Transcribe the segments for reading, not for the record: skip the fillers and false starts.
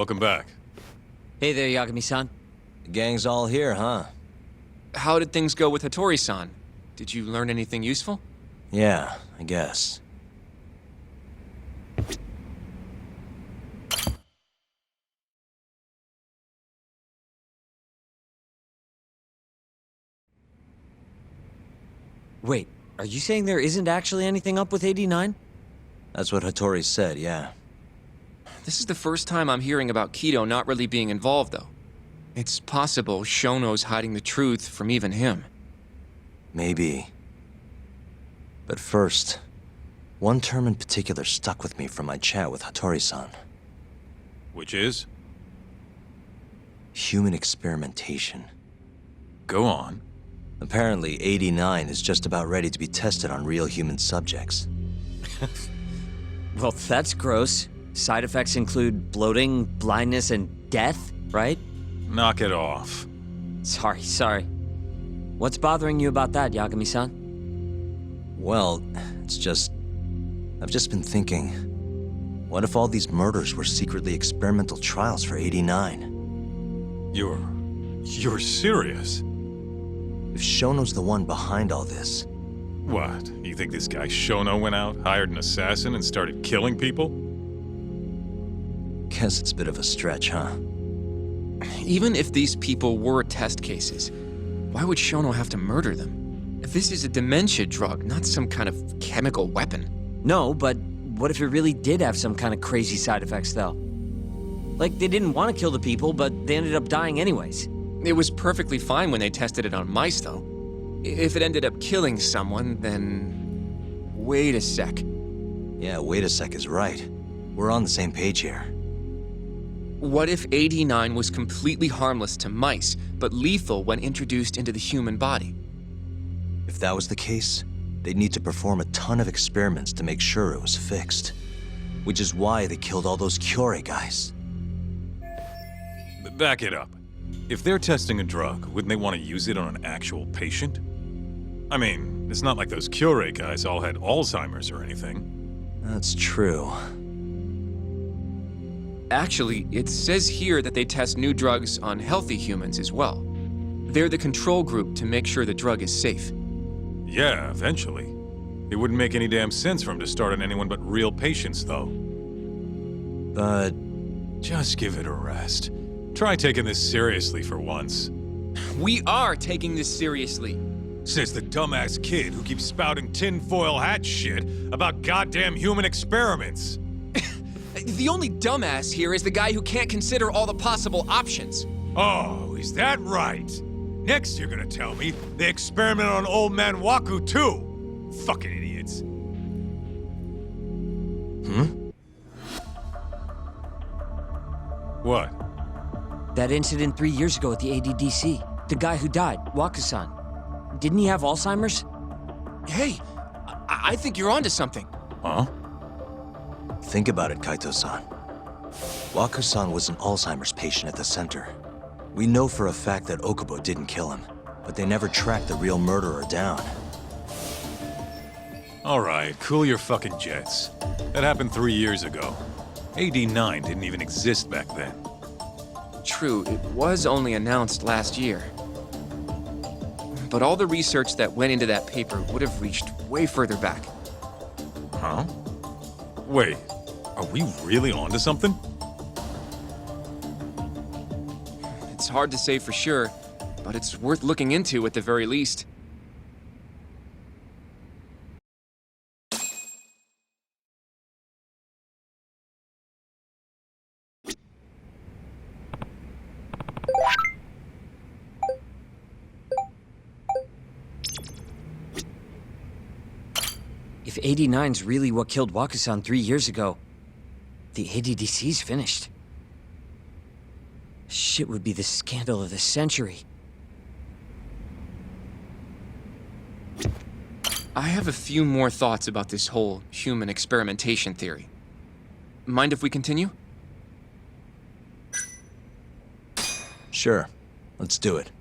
Welcome back. Hey there, Yagami-san. The gang's all here, huh? How did things go with Hattori-san? Did you learn anything useful? Yeah, I guess. Wait, are you saying there isn't actually anything up with 89? That's what Hattori said, yeah. This is the first time I'm hearing about Kido not really being involved, though. It's possible Shono's hiding the truth from even him. Maybe. But first, one term in particular stuck with me from my chat with Hattori-san. Which is? Human experimentation. Go on. Apparently, 89 is just about ready to be tested on real human subjects. Well, that's gross. Side effects include bloating, blindness, and death, right? Knock it off. Sorry. What's bothering you about that, Yagami-san? Well, it's just... I've just been thinking... What if all these murders were secretly experimental trials for 89? You're serious? If Shono's the one behind all this... What? You think this guy Shono went out, hired an assassin, and started killing people? Guess it's a bit of a stretch, huh? Even if these people were test cases, why would Shono have to murder them? This is a dementia drug, not some kind of chemical weapon. No, but what if it really did have some kind of crazy side effects, though? Like, they didn't want to kill the people, but they ended up dying anyways. It was perfectly fine when they tested it on mice, though. If it ended up killing someone, then... Wait a sec. Yeah, wait a sec is right. We're on the same page here. What if 89 was completely harmless to mice, but lethal when introduced into the human body? If that was the case, they'd need to perform a ton of experiments to make sure it was fixed. Which is why they killed all those Kyorei guys. But back it up. If they're testing a drug, wouldn't they want to use it on an actual patient? I mean, it's not like those Kyorei guys all had Alzheimer's or anything. That's true. Actually, it says here that they test new drugs on healthy humans as well. They're the control group to make sure the drug is safe. Yeah, eventually. It wouldn't make any damn sense for him to start on anyone but real patients, though. But... Just give it a rest. Try taking this seriously for once. We are taking this seriously. Says the dumbass kid who keeps spouting tinfoil hat shit about goddamn human experiments. The only dumbass here is the guy who can't consider all the possible options. Oh, is that right? Next you're gonna tell me they experimented on old man Waku too. Fucking idiots. What? That incident 3 years ago at the ADDC. The guy who died, Waku-san. Didn't he have Alzheimer's? Hey, I think you're onto something. Huh? think about it, Kaito-san. Waku-san was an Alzheimer's patient at the center. We know for a fact that Okubo didn't kill him, but they never tracked the real murderer down. All right, cool your fucking jets. That happened 3 years ago. AD9 didn't even exist back then. True, it was only announced last year. But all the research that went into that paper would have reached way further back. Huh? Wait, are we really onto something? It's hard to say for sure, but it's worth looking into at the very least. If 89's really what killed Waku-san 3 years ago, the ADDC's finished. Shit would be the scandal of the century. I have a few more thoughts about this whole human experimentation theory. Mind if we continue? Sure, let's do it.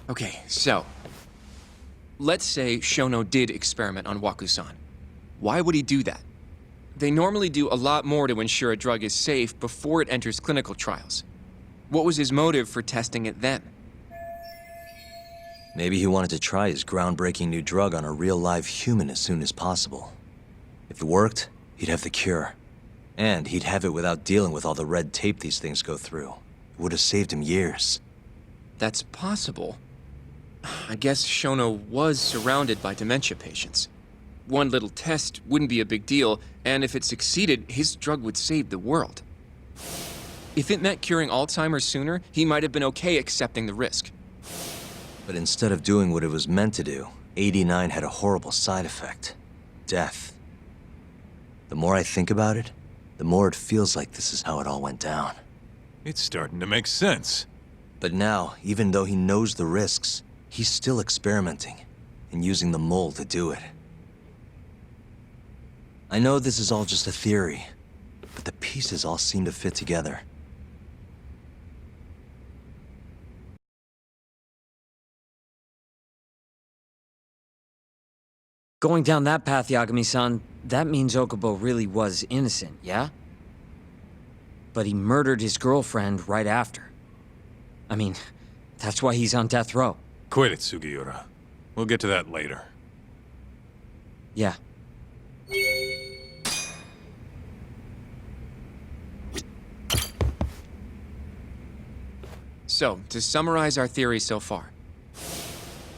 Okay, so... Let's say Shono did experiment on Wakusan. Why would he do that? They normally do a lot more to ensure a drug is safe before it enters clinical trials. What was his motive for testing it then? Maybe he wanted to try his groundbreaking new drug on a real live human as soon as possible. If it worked, he'd have the cure. And he'd have it without dealing with all the red tape these things go through. It would have saved him years. That's possible. I guess Shono was surrounded by dementia patients. One little test wouldn't be a big deal, and if it succeeded, his drug would save the world. If it meant curing Alzheimer's sooner, he might have been okay accepting the risk. But instead of doing what it was meant to do, 89 had a horrible side effect. Death. The more I think about it, the more it feels like this is how it all went down. It's starting to make sense. But now, even though he knows the risks, he's still experimenting and using the mole to do it. I know this is all just a theory, but the pieces all seem to fit together. Going down that path, Yagami-san, that means Okubo really was innocent, yeah? But he murdered his girlfriend right after. I mean, that's why he's on death row. Quit it, Sugiura. We'll get to that later. Yeah. So, to summarize our theory so far.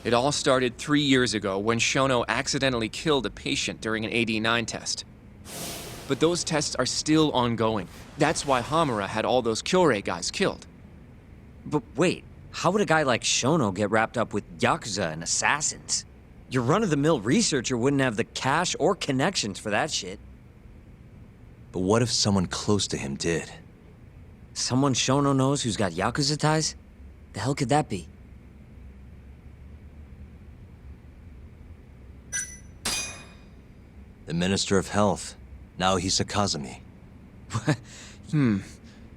It all started 3 years ago when Shono accidentally killed a patient during an AD9 test. But those tests are still ongoing. That's why Hamura had all those Kyorei guys killed. But wait, how would a guy like Shono get wrapped up with Yakuza and assassins? Your run-of-the-mill researcher wouldn't have the cash or connections for that shit. But what if someone close to him did? Someone Shono knows who's got Yakuza ties? The hell could that be? The Minister of Health. Naohisa Kazumi.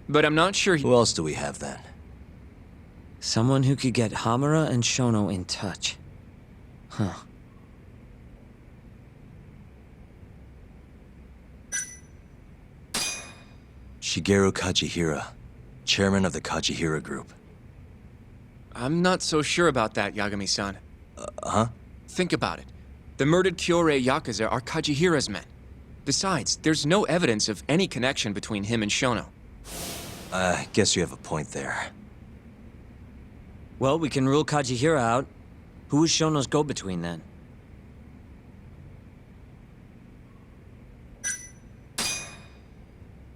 But I'm not sure Who else do we have then? Someone who could get Hamura and Shono in touch. Huh. Shigeru Kajihira, chairman of the Kajihira Group. I'm not so sure about that, Yagami-san. Huh? Think about it. The murdered Kyorei Yakuza are Kajihira's men. Besides, there's no evidence of any connection between him and Shono. I guess you have a point there. Well, we can rule Kajihira out. Who is Shono's go-between then?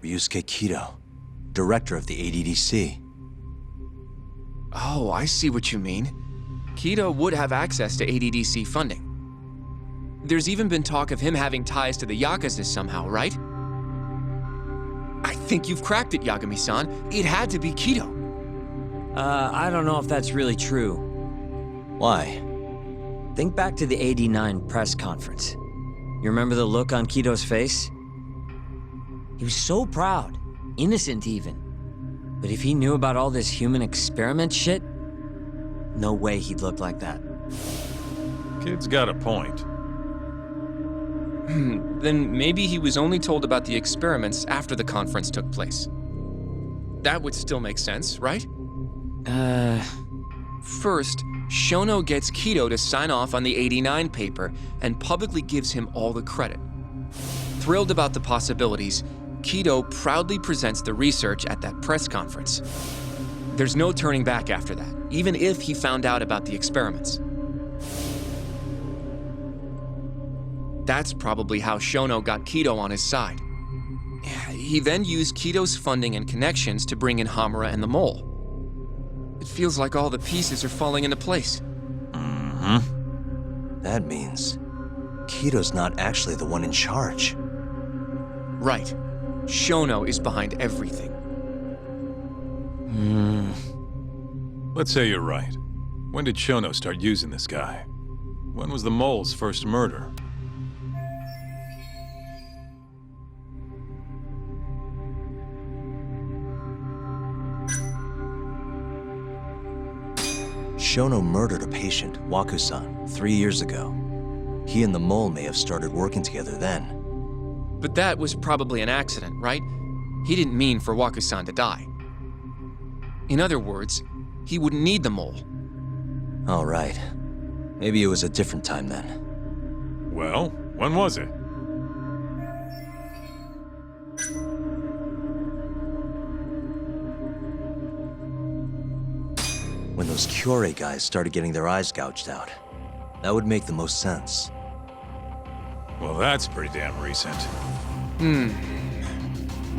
Ryusuke Kido, director of the ADDC. Oh, I see what you mean. Kido would have access to ADDC funding. There's even been talk of him having ties to the Yakuza somehow, right? I think you've cracked it, Yagami-san. It had to be Kido. I don't know if that's really true. Why? Think back to the '89 press conference. You remember the look on Kido's face? He was so proud, innocent even. But if he knew about all this human experiment shit, no way he'd look like that. Kid's got a point. Then maybe he was only told about the experiments after the conference took place. That would still make sense, right? First, Shono gets Kido to sign off on the '89 paper and publicly gives him all the credit. Thrilled about the possibilities, Kido proudly presents the research at that press conference. There's no turning back after that, even if he found out about the experiments. That's probably how Shono got Kido on his side. He then used Kido's funding and connections to bring in Hamura and the Mole. It feels like all the pieces are falling into place. That means Kido's not actually the one in charge. Right. Shono is behind everything. Let's say you're right. When did Shono start using this guy? When was the mole's first murder? Shono murdered a patient, Waku-san, 3 years ago. He and the mole may have started working together then. But that was probably an accident, right? He didn't mean for Waku-san to die. In other words, he wouldn't need the mole. All right. Maybe it was a different time then. Well, when was it? When those Kyorei guys started getting their eyes gouged out. That would make the most sense. Well, that's pretty damn recent.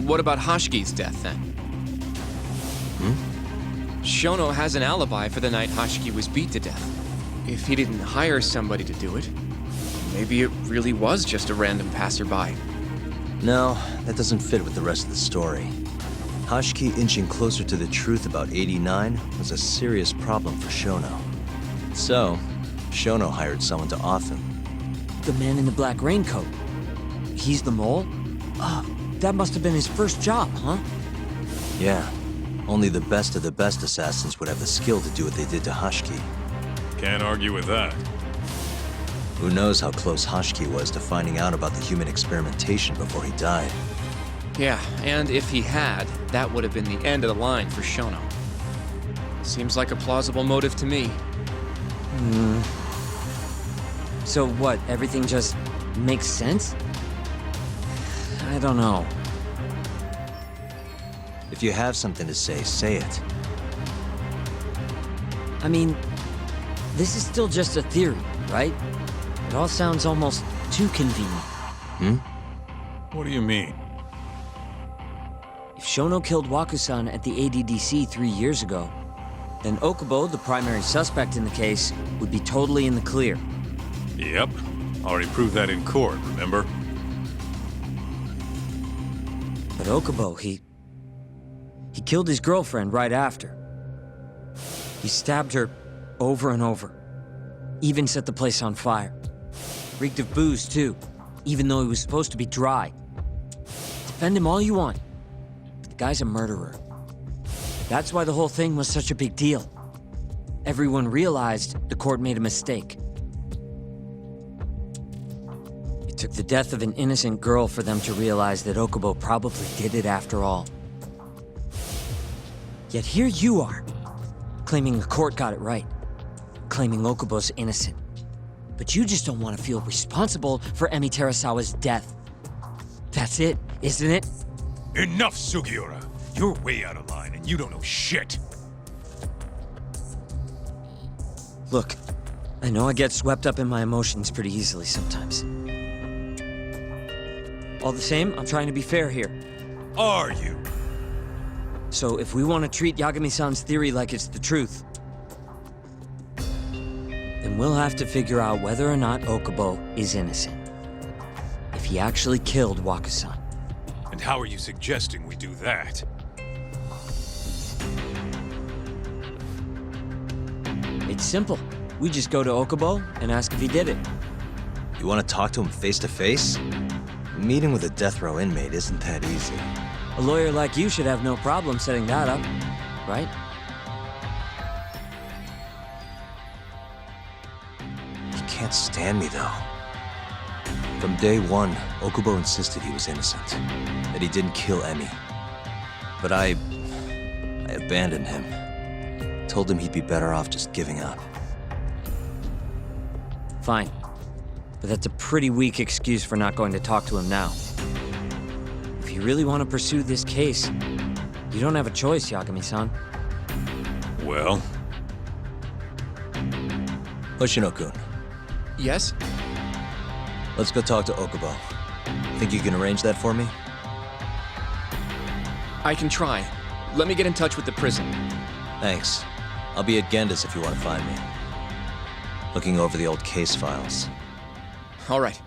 What about Hashiki's death, then? Shono has an alibi for the night Hashiki was beat to death. If he didn't hire somebody to do it, maybe it really was just a random passerby. No, that doesn't fit with the rest of the story. Hashiki inching closer to the truth about 89 was a serious problem for Shono. So, Shono hired someone to off him. The man in the black raincoat. He's the mole? That must have been his first job, huh? Yeah, only the best of the best assassins would have the skill to do what they did to Hashiki. Can't argue with that. Who knows how close Hashiki was to finding out about the human experimentation before he died. Yeah, and if he had, that would have been the end of the line for Shono. Seems like a plausible motive to me. So what, everything just makes sense? I don't know. If you have something to say it. I mean, this is still just a theory, right? It all sounds almost too convenient. What do you mean? If Shono killed Waku-san at the ADDC 3 years ago, then Okubo, the primary suspect in the case, would be totally in the clear. Yep. Already proved that in court, remember? But Okubo, he killed his girlfriend right after. He stabbed her over and over. Even set the place on fire. Reeked of booze, too, even though he was supposed to be dry. Defend him all you want, but the guy's a murderer. That's why the whole thing was such a big deal. Everyone realized the court made a mistake. It took the death of an innocent girl for them to realize that Okubo probably did it after all. Yet here you are, claiming the court got it right, claiming Okubo's innocent. But you just don't want to feel responsible for Emi Terasawa's death. That's it, isn't it? Enough, Sugiura! You're way out of line, and you don't know shit! Look, I know I get swept up in my emotions pretty easily sometimes. All the same, I'm trying to be fair here. Are you? So if we want to treat Yagami-san's theory like it's the truth, then we'll have to figure out whether or not Okubo is innocent. If he actually killed Waku-san. And how are you suggesting we do that? It's simple. We just go to Okubo and ask if he did it. You want to talk to him face to face? A meeting with a death row inmate isn't that easy. A lawyer like you should have no problem setting that up, right? He can't stand me, though. From day one, Okubo insisted he was innocent, that he didn't kill Emi. But I abandoned him. Told him he'd be better off just giving up. Fine. But that's a pretty weak excuse for not going to talk to him now. If you really want to pursue this case, you don't have a choice, Yagami-san. Well? Hoshino-kun, Yes? let's go talk to Okubo. Think you can arrange that for me? I can try. Let me get in touch with the prison. Thanks. I'll be at Genda's if you want to find me. Looking over the old case files. All right.